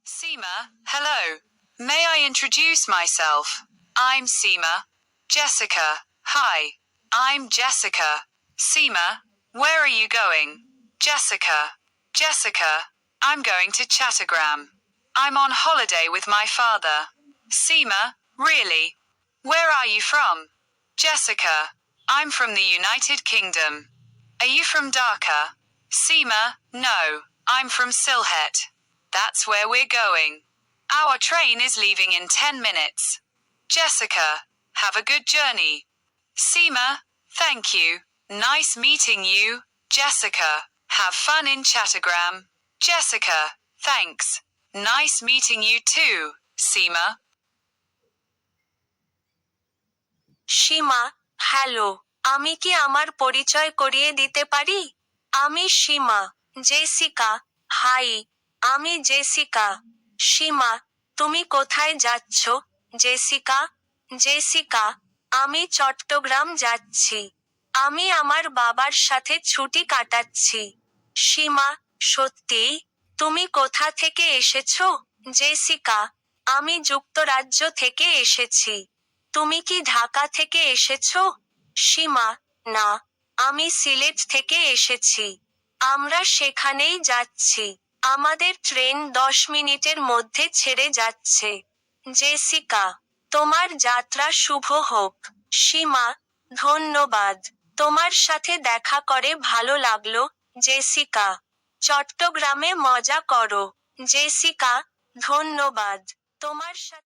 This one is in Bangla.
Seema, hello. May I introduce myself? I'm Seema. Jessica, hi. I'm Jessica. Seema, where are you going? Jessica, I'm going to Chattogram. I'm on holiday with my father. Seema, really? Where are you from? Jessica, I'm from the United Kingdom. Are you from Dhaka? Seema, no, I'm from Sylhet. That's where we're going. Our train is leaving in 10 minutes. Jessica, have a good journey. Seema, thank you. Nice meeting you, Jessica. Have fun in Chattogram. Jessica, thanks. Nice meeting you too, Seema. Seema, hello. আমি কি আমার পরিচয় করিয়ে দিতে পারি? আমি সীমা। Jessica, hi. আমি জেসিকা। সীমা, তুমি কোথায় যাচ্ছ, জেসিকা? জেসিকা, আমি চট্টগ্রাম যাচ্ছি। আমি আমার বাবার সাথে ছুটি কাটাচ্ছি। সীমা, সত্যিই? তুমি কোথা থেকে এসেছো? জেসিকা, আমি যুক্তরাজ্য থেকে এসেছি। তুমি কি ঢাকা থেকে এসেছো? সীমা, না, আমি সিলেট থেকে এসেছি। আমরা সেখানেই যাচ্ছি। আমাদের ট্রেন 10 মিনিটের মধ্যে ছেড়ে যাচ্ছে। জেসিকা, তোমার যাত্রা শুভ হোক। সীমা, ধন্যবাদ। তোমার সাথে দেখা করে ভালো লাগলো, জেসিকা। চট্টগ্রামে মজা করো। জেসিকা, ধন্যবাদ। তোমার সাথে